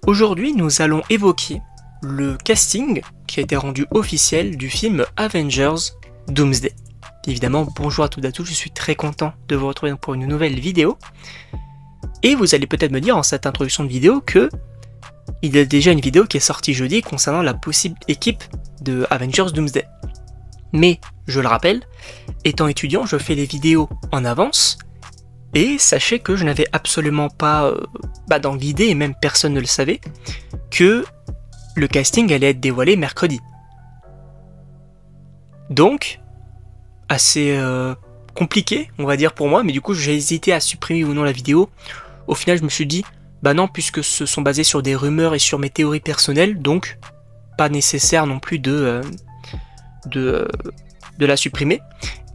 Aujourd'hui, nous allons évoquer le casting qui a été rendu officiel du film Avengers Doomsday. Évidemment, bonjour à toutes et à tous, je suis très content de vous retrouver pour une nouvelle vidéo. Et vous allez peut-être me dire en cette introduction de vidéo que il y a déjà une vidéo qui est sortie jeudi concernant la possible équipe de Avengers Doomsday. Mais, je le rappelle, étant étudiant, je fais les vidéos en avance, et sachez que je n'avais absolument pas dans l'idée, et même personne ne le savait, que le casting allait être dévoilé mercredi. Donc, assez compliqué, on va dire pour moi, mais du coup j'ai hésité à supprimer ou non la vidéo. Au final je me suis dit, bah non, puisque ce sont basés sur des rumeurs et sur mes théories personnelles, donc pas nécessaire non plus de la supprimer.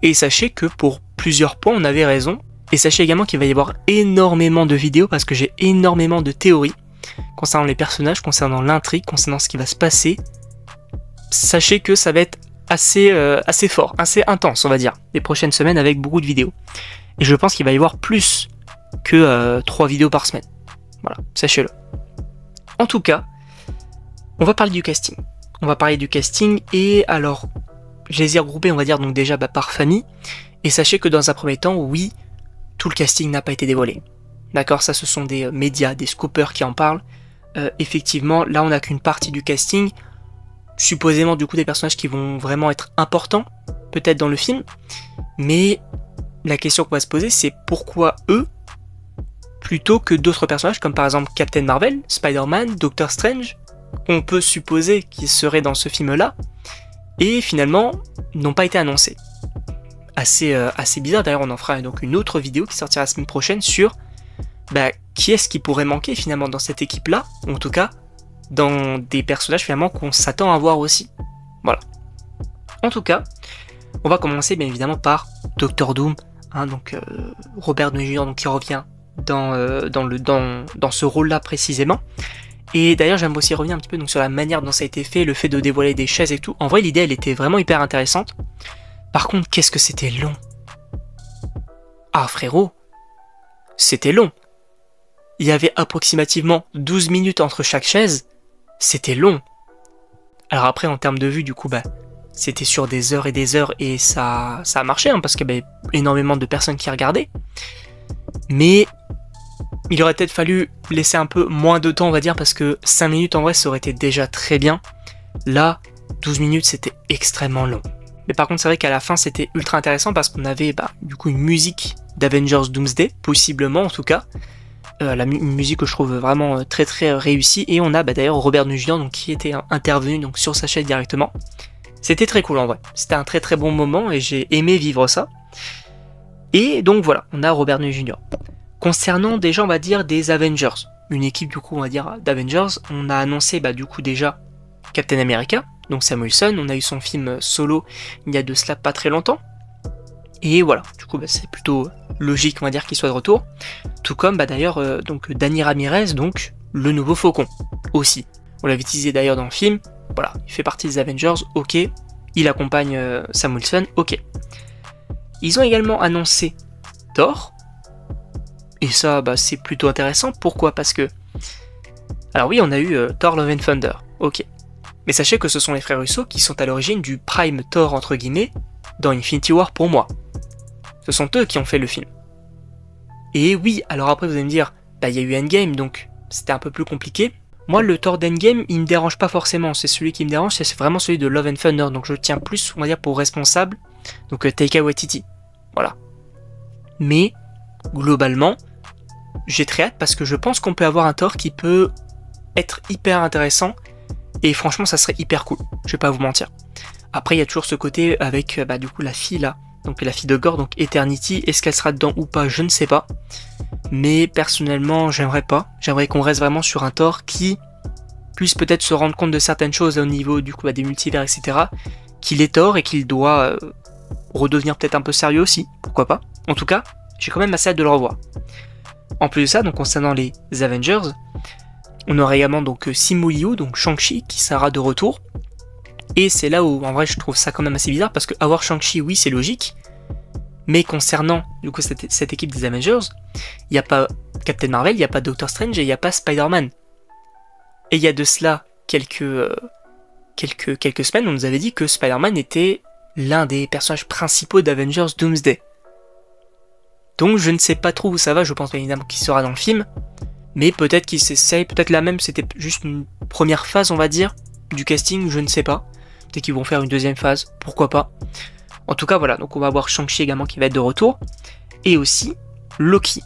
Et sachez que pour plusieurs points on avait raison. Et sachez également qu'il va y avoir énormément de vidéos parce que j'ai énormément de théories concernant les personnages, concernant l'intrigue, concernant ce qui va se passer. Sachez que ça va être assez fort, assez intense on va dire, les prochaines semaines avec beaucoup de vidéos. Et je pense qu'il va y avoir plus que 3 vidéos par semaine. Voilà, sachez-le. En tout cas, on va parler du casting. On va parler du casting et alors, je les ai regroupés on va dire donc déjà par famille. Et sachez que dans un premier temps, oui, tout le casting n'a pas été dévoilé. D'accord, ça ce sont des médias, des scoopers qui en parlent. Effectivement, là on n'a qu'une partie du casting. Supposément du coup des personnages qui vont vraiment être importants, peut-être dans le film. Mais la question qu'on va se poser c'est pourquoi eux, plutôt que d'autres personnages comme par exemple Captain Marvel, Spider-Man, Doctor Strange, on peut supposer qu'ils seraient dans ce film-là, et finalement n'ont pas été annoncés. Assez bizarre, d'ailleurs on en fera donc une autre vidéo qui sortira la semaine prochaine sur qui est-ce qui pourrait manquer finalement dans cette équipe-là, ou en tout cas dans des personnages finalement qu'on s'attend à voir aussi. Voilà. En tout cas, on va commencer bien évidemment par Doctor Doom, donc Robert Downey Jr. qui revient dans ce rôle-là précisément. Et d'ailleurs j'aime aussi revenir un petit peu donc sur la manière dont ça a été fait, le fait de dévoiler des chaises et tout. En vrai l'idée elle était vraiment hyper intéressante. Par contre qu'est-ce que c'était long. Ah frérot, c'était long. Il y avait approximativement 12 minutes entre chaque chaise. C'était long. Alors après en termes de vue du coup c'était sur des heures et des heures et ça a marché parce qu'il y avait énormément de personnes qui regardaient. Mais il aurait peut-être fallu laisser un peu moins de temps on va dire parce que 5 minutes en vrai ça aurait été déjà très bien. Là 12 minutes c'était extrêmement long. Mais par contre c'est vrai qu'à la fin c'était ultra intéressant parce qu'on avait du coup une musique d'Avengers Doomsday, possiblement en tout cas. Une musique que je trouve vraiment très très réussie, et on a d'ailleurs Robert Downey Jr. qui était intervenu donc sur sa chaîne directement. C'était très cool en vrai, c'était un très très bon moment et j'ai aimé vivre ça. Et donc voilà, on a Robert Downey Jr. Concernant déjà on va dire des Avengers, une équipe du coup on va dire d'Avengers, on a annoncé du coup déjà Captain America, donc Sam Wilson, on a eu son film solo il y a de cela pas très longtemps. Et voilà, du coup c'est plutôt logique on va dire qu'il soit de retour. Tout comme d'ailleurs donc Danny Ramirez, donc le nouveau Faucon aussi. On l'avait utilisé d'ailleurs dans le film, voilà, il fait partie des Avengers, ok. Il accompagne Sam Wilson, ok. Ils ont également annoncé Thor. Et ça c'est plutôt intéressant, pourquoi? Parce que... Alors oui on a eu Thor Love and Thunder, ok. Mais sachez que ce sont les frères Russo qui sont à l'origine du Prime Thor entre guillemets dans Infinity War pour moi. Ce sont eux qui ont fait le film. Et oui, alors après vous allez me dire, il y a eu Endgame, donc c'était un peu plus compliqué. Moi le Thor d'Endgame, il me dérange pas forcément, c'est celui qui me dérange, c'est vraiment celui de Love and Thunder, donc je le tiens plus, on va dire, pour responsable, donc Taika Waititi, voilà. Mais, globalement, j'ai très hâte parce que je pense qu'on peut avoir un Thor qui peut être hyper intéressant, et franchement ça serait hyper cool, je vais pas vous mentir. Après il y a toujours ce côté avec du coup la fille là, donc la fille de Gore, donc Eternity, est-ce qu'elle sera dedans ou pas, je ne sais pas. Mais personnellement j'aimerais pas, j'aimerais qu'on reste vraiment sur un Thor qui puisse peut-être se rendre compte de certaines choses au niveau du coup des multivers etc. Qu'il est Thor et qu'il doit redevenir peut-être un peu sérieux aussi, pourquoi pas. En tout cas, j'ai quand même assez hâte de le revoir. En plus de ça, donc concernant les Avengers, on aura également donc Simu Liu, donc Shang-Chi, qui sera de retour. Et c'est là où en vrai je trouve ça quand même assez bizarre parce que avoir Shang-Chi oui c'est logique, mais concernant du coup cette équipe des Avengers, il n'y a pas Captain Marvel, il n'y a pas Doctor Strange et il n'y a pas Spider-Man. Et il y a de cela quelques semaines, on nous avait dit que Spider-Man était l'un des personnages principaux d'Avengers Doomsday. Donc je ne sais pas trop où ça va, je pense bien évidemment qu'il sera dans le film, mais peut-être qu'il s'essaye, peut-être là même c'était juste une première phase on va dire, du casting, je ne sais pas. Peut-être qu'ils vont faire une deuxième phase, pourquoi pas. En tout cas voilà, donc on va voir Shang-Chi également qui va être de retour, et aussi Loki.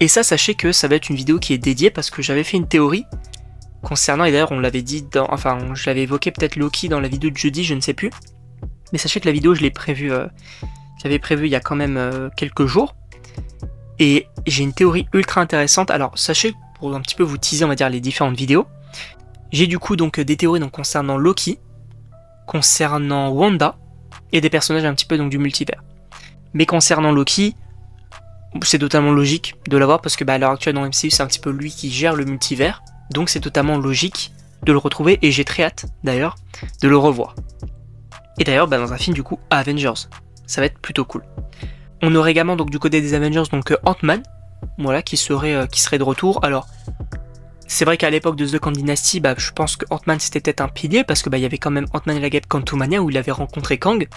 Et ça, sachez que ça va être une vidéo qui est dédiée parce que j'avais fait une théorie concernant, et d'ailleurs on l'avait dit, je l'avais évoqué peut-être Loki dans la vidéo de jeudi, je ne sais plus. Mais sachez que la vidéo je l'ai prévue, j'avais prévu il y a quand même quelques jours. Et j'ai une théorie ultra intéressante. Alors sachez, pour un petit peu vous teaser on va dire les différentes vidéos, j'ai du coup donc des théories donc, concernant Loki, concernant Wanda, et des personnages un petit peu donc du multivers. Mais concernant Loki, c'est totalement logique de l'avoir parce que à l'heure actuelle dans MCU c'est un petit peu lui qui gère le multivers. Donc c'est totalement logique de le retrouver et j'ai très hâte d'ailleurs de le revoir. Et d'ailleurs dans un film du coup Avengers, ça va être plutôt cool. On aurait également donc du côté des Avengers donc Ant-Man, voilà qui serait de retour. Alors c'est vrai qu'à l'époque de The Kang Dynasty, je pense que Ant-Man c'était peut-être un pilier parce que il y avait quand même Ant-Man et la Guêpe Quantumania où il avait rencontré Kang.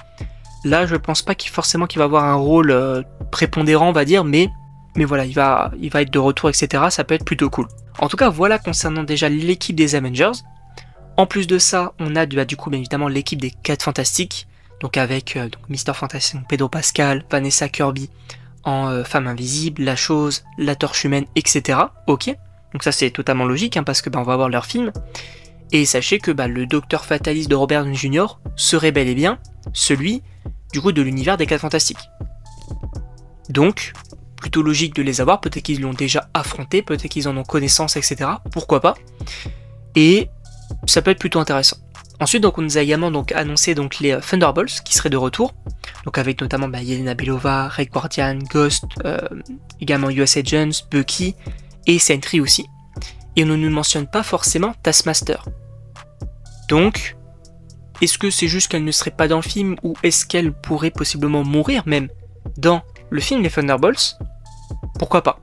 Là je pense pas qu'il va avoir un rôle prépondérant on va dire, mais voilà il va être de retour etc. Ça peut être plutôt cool. En tout cas voilà concernant déjà l'équipe des Avengers. En plus de ça on a du coup bien évidemment l'équipe des 4 Fantastiques. Donc avec Mister Fantastic, Pedro Pascal, Vanessa Kirby en Femme Invisible, La Chose, la Torche Humaine, etc. Ok, donc ça c'est totalement logique parce que on va voir leur film. Et sachez que le Docteur Fataliste de Robert Downey Jr. serait bel et bien celui du coup de l'univers des 4 Fantastiques. Donc plutôt logique de les avoir, peut-être qu'ils l'ont déjà affronté, peut-être qu'ils en ont connaissance, etc. Pourquoi pas. Et ça peut être plutôt intéressant. Ensuite, donc, on nous a également annoncé les Thunderbolts qui seraient de retour, donc avec notamment Yelena Belova, Red Guardian, Ghost, également US Agents, Bucky et Sentry aussi. Et on ne nous mentionne pas forcément Taskmaster. Donc, est-ce que c'est juste qu'elle ne serait pas dans le film ou est-ce qu'elle pourrait possiblement mourir même dans le film Les Thunderbolts? Pourquoi pas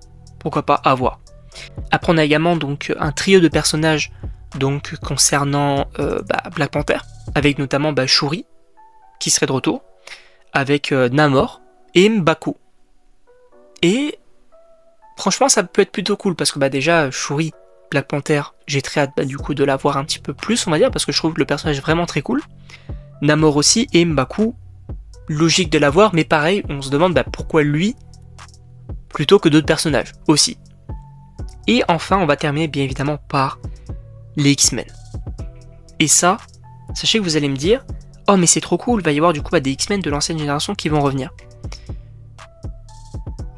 à voir. Après, on a également un trio de personnages. Donc concernant Black Panther, avec notamment Shuri, qui serait de retour, avec Namor et M'Baku. Et franchement ça peut être plutôt cool, parce que déjà Shuri, Black Panther, j'ai très hâte du coup de la voir un petit peu plus on va dire, parce que je trouve le personnage vraiment très cool. Namor aussi, et M'Baku, logique de la voir, mais pareil, on se demande pourquoi lui, plutôt que d'autres personnages aussi. Et enfin on va terminer bien évidemment par les X-Men. Et ça, sachez que vous allez me dire, oh mais c'est trop cool, il va y avoir du coup des X-Men de l'ancienne génération qui vont revenir.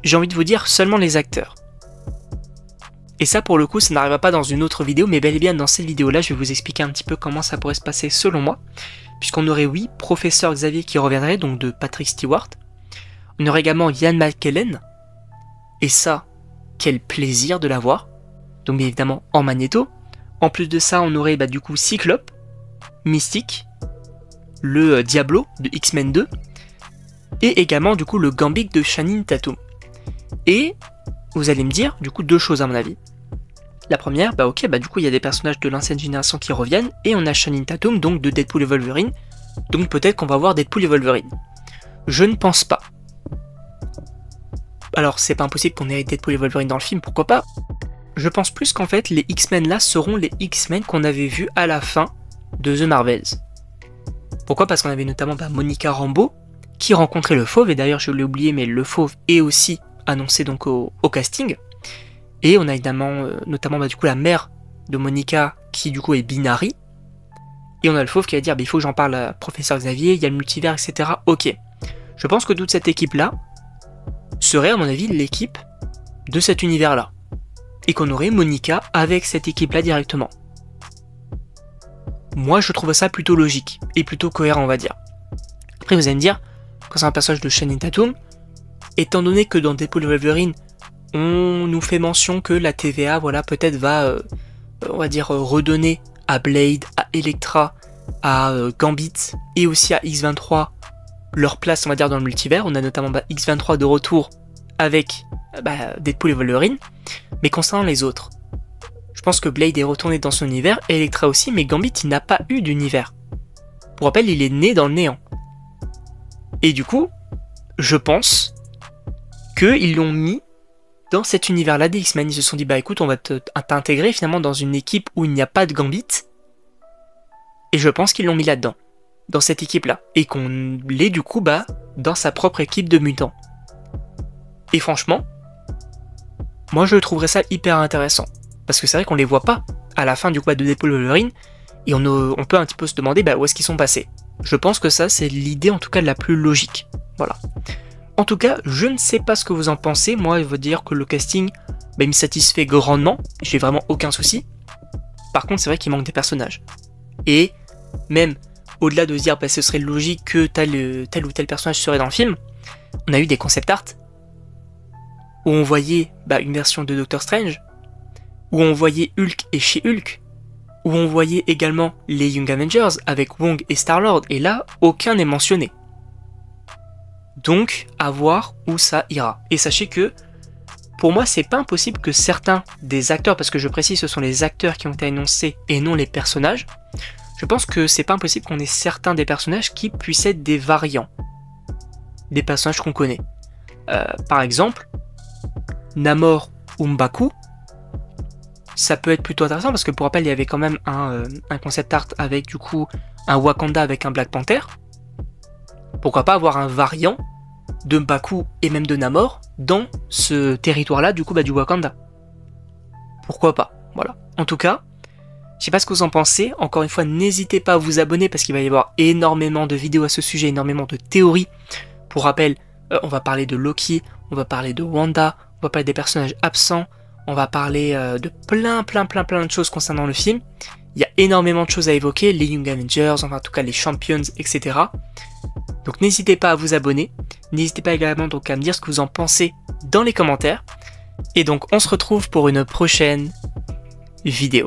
J'ai envie de vous dire seulement les acteurs. Et ça pour le coup ça n'arrivera pas dans une autre vidéo, mais bel et bien dans cette vidéo là je vais vous expliquer un petit peu comment ça pourrait se passer selon moi. Puisqu'on aurait oui, Professeur Xavier qui reviendrait, donc de Patrick Stewart. On aurait également Ian McKellen. Et ça, quel plaisir de l'avoir. Donc bien évidemment en Magneto. En plus de ça, on aurait du coup Cyclope, Mystique, le Diablo de X-Men 2, et également du coup le Gambit de Channing Tatum. Et vous allez me dire du coup deux choses à mon avis. La première, ok, du coup il y a des personnages de l'ancienne génération qui reviennent, et on a Channing Tatum, donc de Deadpool et Wolverine, donc peut-être qu'on va voir Deadpool et Wolverine. Je ne pense pas. Alors c'est pas impossible qu'on ait Deadpool et Wolverine dans le film, pourquoi pas. Je pense plus qu'en fait les X-Men là seront les X-Men qu'on avait vus à la fin de The Marvels. Pourquoi? Parce qu'on avait notamment Monica Rambeau qui rencontrait le Fauve, et d'ailleurs je l'ai oublié mais le Fauve est aussi annoncé donc au casting. Et on a évidemment notamment du coup la mère de Monica qui du coup est Binary. Et on a le Fauve qui va dire il faut que j'en parle à Professeur Xavier, il y a le multivers etc. Ok. Je pense que toute cette équipe là serait à mon avis l'équipe de cet univers là. Et qu'on aurait Monica avec cette équipe-là directement. Moi, je trouve ça plutôt logique, et plutôt cohérent, on va dire. Après, vous allez me dire, quand c'est un personnage de Channing Tatum, étant donné que dans Deadpool et Wolverine, on nous fait mention que la TVA, peut-être va, on va dire, redonner à Blade, à Elektra, à Gambit, et aussi à X-23, leur place, on va dire, dans le multivers. On a notamment X-23 de retour avec Deadpool et Wolverine. Mais concernant les autres, Je pense que Blade est retourné dans son univers, et Elektra aussi, mais Gambit, il n'a pas eu d'univers. Pour rappel, il est né dans le néant. Et du coup, je pense qu'ils l'ont mis dans cet univers-là des X-Men. Ils se sont dit, bah écoute, on va t'intégrer finalement dans une équipe où il n'y a pas de Gambit. Et je pense qu'ils l'ont mis là-dedans, dans cette équipe-là. Et qu'on l'ait du coup, bah, dans sa propre équipe de mutants. Et franchement, moi je trouverais ça hyper intéressant. Parce que c'est vrai qu'on les voit pas à la fin du coup de Deadpool Wolverine. Et on peut un petit peu se demander bah, où est-ce qu'ils sont passés. Je pense que ça, c'est l'idée en tout cas la plus logique. Voilà. En tout cas, je ne sais pas ce que vous en pensez. Moi, je veux dire que le casting, bah, il me satisfait grandement. J'ai vraiment aucun souci. Par contre, c'est vrai qu'il manque des personnages. Et même au-delà de se dire bah, ce serait logique que tel ou tel personnage serait dans le film, on a eu des concept art où on voyait bah, une version de Doctor Strange, où on voyait Hulk et She-Hulk, où on voyait également les Young Avengers avec Wong et Star-Lord, et là, aucun n'est mentionné. Donc, à voir où ça ira. Et sachez que, pour moi, c'est pas impossible que certains des acteurs, parce que je précise, ce sont les acteurs qui ont été annoncés et non les personnages, je pense que c'est pas impossible qu'on ait certains des personnages qui puissent être des variants des personnages qu'on connaît. Par exemple, Namor ou M'Baku, ça peut être plutôt intéressant parce que pour rappel, il y avait quand même un concept art avec du coup un Wakanda avec un Black Panther. Pourquoi pas avoir un variant de M'Baku et même de Namor dans ce territoire-là du coup bah, du Wakanda. Pourquoi pas, voilà. En tout cas, je sais pas ce que vous en pensez. Encore une fois, n'hésitez pas à vous abonner parce qu'il va y avoir énormément de vidéos à ce sujet, énormément de théories. Pour rappel, on va parler de Loki, on va parler de Wanda, on va parler des personnages absents, on va parler de plein de choses concernant le film. Il y a énormément de choses à évoquer, les Young Avengers, enfin en tout cas les Champions, etc. Donc n'hésitez pas à vous abonner, n'hésitez pas également donc à me dire ce que vous en pensez dans les commentaires. Et donc on se retrouve pour une prochaine vidéo.